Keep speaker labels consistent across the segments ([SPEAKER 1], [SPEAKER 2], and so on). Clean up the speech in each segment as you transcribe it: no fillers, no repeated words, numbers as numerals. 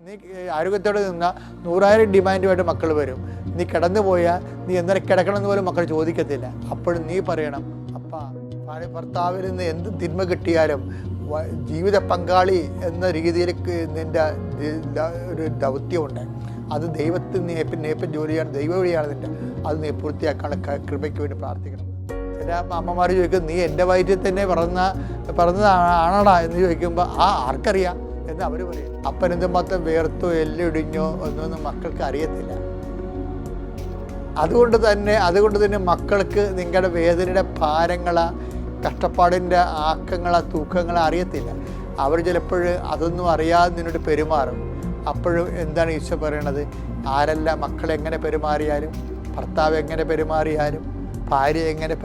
[SPEAKER 1] നീ ആരോഗ്യത്തോടെ നിന്നാൽ 100,000 ഡിമാൻഡുമായിട്ട് മക്കൾ വരും. നീ കിടന്നു പോയാൽ നീ എന്തിനാ കിടക്കണമെന്ന് പോലും മക്കൾ ചോദിക്കത്തില്ല. അപ്പോഴും നീ പറയണം, അപ്പാ ഭർത്താവിൽ നിന്ന് എന്ത് തിന്മ കിട്ടിയാലും ജീവിത പങ്കാളി എന്ന രീതിയിലേക്ക് നിൻ്റെ ഒരു ദൗത്യമുണ്ട്. അത് ദൈവത്തിൽ നേപ്പം ജോലിയാണ്, ദൈവ വഴിയാണ് നിൻ്റെ. അത് നീ പൂർത്തിയാക്കാനുള്ള കൃപയ്ക്ക് വേണ്ടി പ്രാർത്ഥിക്കണം. ചില അമ്മമാർ ചോദിക്കും, നീ എൻ്റെ വയറ്റിൽ തന്നെ പറഞ്ഞതാണോടാ എന്ന് ചോദിക്കുമ്പോൾ ആർക്കറിയാം എന്ന് അവർ പറയും. അപ്പനെന്തുമാത്രം വേർത്തോ എല്ലിടിഞ്ഞോ എന്നൊന്നും മക്കൾക്ക് അറിയത്തില്ല. അതുകൊണ്ട് തന്നെ മക്കൾക്ക് നിങ്ങളുടെ വേദനയുടെ ഭാരങ്ങളാ, കഷ്ടപ്പാടിൻ്റെ ആക്കങ്ങളാ, തൂക്കങ്ങളാ അറിയത്തില്ല. അവർ ചിലപ്പോൾ അതൊന്നും അറിയാതെ നിന്നോട് പെരുമാറും. അപ്പോഴും എന്താണ് ഈശോ പറയണത്? ആരല്ല മക്കളെങ്ങനെ പെരുമാറിയാലും, ഭർത്താവ് എങ്ങനെ പെരുമാറിയാലും, ഭാര്യ എങ്ങനെ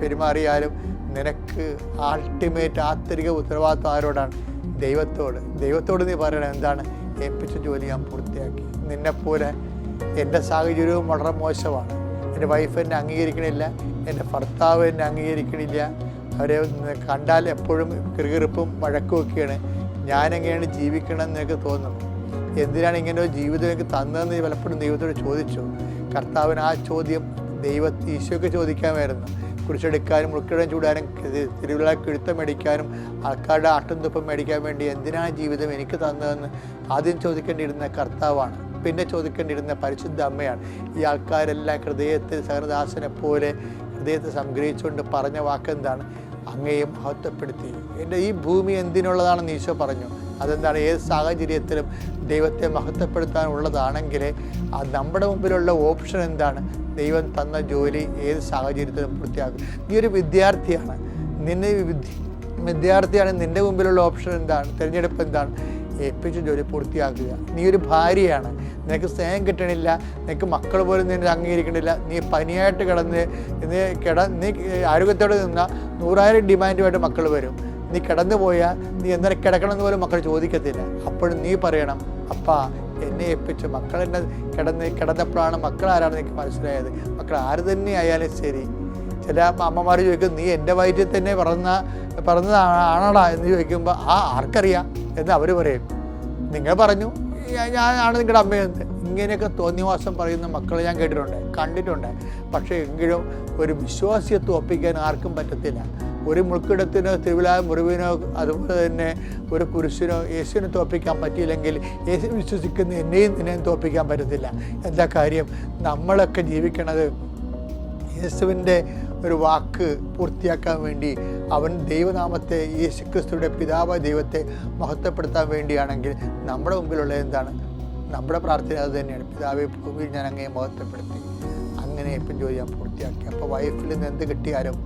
[SPEAKER 1] പെരുമാറിയാലും നിനക്ക് ആൾട്ടിമേറ്റ് ആന്തരിക ഉത്തരവാദിത്വം ആരോടാണ്? ദൈവത്തോട് നീ പറയണം, എന്താണ്? ഏൽപ്പിച്ച ജോലി ഞാൻ പൂർത്തിയാക്കി. നിന്നെപ്പോലെ എൻ്റെ സാഹചര്യവും വളരെ മോശമാണ്. എൻ്റെ വൈഫ് എന്നെ അംഗീകരിക്കണില്ല, എൻ്റെ ഭർത്താവ് എന്നെ അംഗീകരിക്കണില്ല. അവരെ കണ്ടാൽ എപ്പോഴും കിറുകിറുപ്പും വഴക്കുമൊക്കെയാണ്. ഞാനെങ്ങനെയാണ് ജീവിക്കണമെന്ന് എനിക്ക് തോന്നുന്നു. എന്തിനാണ് ഇങ്ങനെ ജീവിതം എനിക്ക് തന്നതെന്ന് പലപ്പോഴും ദൈവത്തോട് ചോദിച്ചു. കർത്താവിന് ആ ചോദ്യം ഈശോയ്ക്ക് ചോദിക്കാമായിരുന്നു. കുരിശെടുക്കാനും മുൾക്കിടം ചൂടാനും തിരുവിള കിഴുത്തം മേടിക്കാനും ആൾക്കാരുടെ ആട്ടും തുപ്പം മേടിക്കാൻ വേണ്ടി എന്തിനാണ് ജീവിതം എനിക്ക് തന്നതെന്ന് ആദ്യം ചോദിക്കേണ്ടിയിരുന്ന കർത്താവാണ്. പിന്നെ ചോദിക്കേണ്ടിയിരുന്ന പരിശുദ്ധ അമ്മയാണ്. ഈ ആൾക്കാരെല്ലാം ഹൃദയത്തിൽ സഹനദാസനെ പോലെ ഹൃദയത്തെ സംഗ്രഹിച്ചുകൊണ്ട് പറഞ്ഞ വാക്കെന്താണ്? അങ്ങയെ മഹത്വപ്പെടുത്തി. എൻ്റെ ഈ ഭൂമി എന്തിനുള്ളതാണെന്ന് ഈശോ പറഞ്ഞു. അതെന്താണ്? ഏത് സാഹചര്യത്തിലും ദൈവത്തെ മഹത്വപ്പെടുത്താനുള്ളതാണെങ്കിൽ നമ്മുടെ മുമ്പിലുള്ള ഓപ്ഷൻ എന്താണ്? ദൈവം തന്ന ജോലി ഏത് സാഹചര്യത്തിലും പൂർത്തിയാക്കും. നീ ഒരു വിദ്യാർത്ഥിയാണ്, നിൻ്റെ മുമ്പിലുള്ള ഓപ്ഷൻ എന്താണ്? തിരഞ്ഞെടുപ്പ് എന്താണ്? ഏൽപ്പിച്ച ജോലി പൂർത്തിയാക്കുക. നീ ഒരു ഭാര്യയാണ്, നിനക്ക് സ്നേഹം കിട്ടണില്ല, നിനക്ക് മക്കൾ പോലും നിന്നെ അംഗീകരിക്കണില്ല, നീ പനിയായിട്ട് നീ ആരോഗ്യത്തോടെ നിന്നാൽ 100,000 ഡിമാൻഡുമായിട്ട് മക്കൾ വരും. നീ കിടന്നു പോയാൽ നീ എന്തിനാ കിടക്കണമെന്ന് പോലും മക്കൾ ചോദിക്കത്തില്ല. അപ്പോഴും നീ പറയണം, അപ്പാ എന്നെ ഏൽപ്പിച്ചു. മക്കളെന്നെ കിടന്നപ്പോഴാണ് മക്കൾ ആരാണെന്ന് എനിക്ക് മനസ്സിലായത്. മക്കൾ ആര് തന്നെ ആയാലും ശരി. ചില അമ്മമാർ ചോദിക്കും, നീ എൻ്റെ വയറ്റിൽ തന്നെ പറഞ്ഞതാണോടാ എന്ന് ചോദിക്കുമ്പോൾ ആർക്കറിയാം എന്ന് അവർ പറയും. നിങ്ങൾ പറഞ്ഞു, ഞാനാണ് നിങ്ങളുടെ അമ്മയെന്ന്. ഇങ്ങനെയൊക്കെ തോന്നിവാസം പറയുന്ന മക്കളെ ഞാൻ കണ്ടിട്ടുണ്ട്. പക്ഷേ എങ്കിലും ഒരു വിശ്വാസിയെ തോൽപ്പിക്കാൻ ആർക്കും പറ്റത്തില്ല. ഒരു മുൾക്കിടത്തിനോ തിരുവിലാ മുറിവിനോ അതുപോലെ തന്നെ ഒരു കുരിശിനോ യേശുവിനെ തോൽപ്പിക്കാൻ പറ്റിയില്ലെങ്കിൽ യേശു വിശ്വസിക്കുന്ന നിന്നെയും തോൽപ്പിക്കാൻ പറ്റത്തില്ല. എന്താ കാര്യം? നമ്മളൊക്കെ ജീവിക്കണത് യേശുവിൻ്റെ ഒരു വാക്ക് പൂർത്തിയാക്കാൻ വേണ്ടി, അവൻ ദൈവനാമത്തെ, യേശുക്രിസ്തുവിൻ്റെ പിതാവായ ദൈവത്തെ മഹത്വപ്പെടുത്താൻ വേണ്ടിയാണെങ്കിൽ നമ്മുടെ മുമ്പിലുള്ള എന്താണ്? നമ്മുടെ പ്രാർത്ഥന അത് തന്നെയാണ്. പിതാവേ, ഭൂമിയിൽ ഞാൻ അങ്ങയെ മഹത്വപ്പെടുത്തി. അങ്ങനെ ഇപ്പം ജോലി ഞാൻ പൂർത്തിയാക്കി. അപ്പോൾ വൈഫിൽ നിന്ന് എന്ത് കിട്ടിയാലും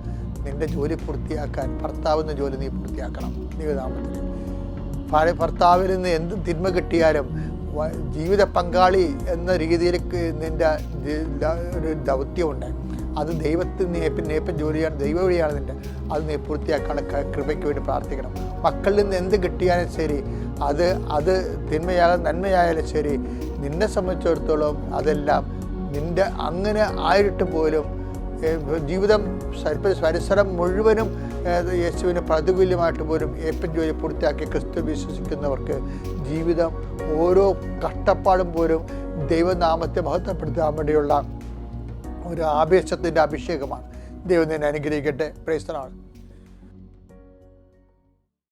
[SPEAKER 1] നിൻ്റെ ജോലി പൂർത്തിയാക്കാൻ ഭർത്താവെന്ന ജോലി നീ പൂർത്തിയാക്കണം ദൈവനാമത്തിൽ. ഭർത്താവിൽ നിന്ന് എന്ത് തിന്മ കിട്ടിയാലും ജീവിത പങ്കാളി എന്ന രീതിയിലേക്ക് നിൻ്റെ ഒരു ദൗത്യമുണ്ട്. അത് ദൈവത്തിൽ നേപ്പം ജോലിയാണ്, ദൈവ വഴിയാണ് നിൻ്റെ. അത് നീ പൂർത്തിയാക്കാനുള്ള കൃപയ്ക്ക് വേണ്ടി പ്രാർത്ഥിക്കണം. മക്കളിൽ നിന്ന് എന്ത് കിട്ടിയാലും ശരി, അത് തിന്മയായാലും നന്മയായാലും ശരി, നിന്നെ സംബന്ധിച്ചിടത്തോളം അതെല്ലാം നിൻ്റെ അങ്ങനെ ആയിട്ട് പോലും ജീവിതം പരിസരം മുഴുവനും യേശുവിന് പ്രതികൂല്യമായിട്ട് പോലും ഏപ്പൻ ജോലി പൂർത്തിയാക്കി ക്രിസ്തു വിശ്വസിക്കുന്നവർക്ക് ജീവിതം ഓരോ കഷ്ടപ്പാടും പോലും ദൈവനാമത്തെ മഹത്വപ്പെടുത്താൻ വേണ്ടിയുള്ള ഒരു ആവേശത്തിൻ്റെ അഭിഷേകമാണ്. ദൈവം നിന്നെ അനുഗ്രഹിക്കട്ടെ. Praise the Lord.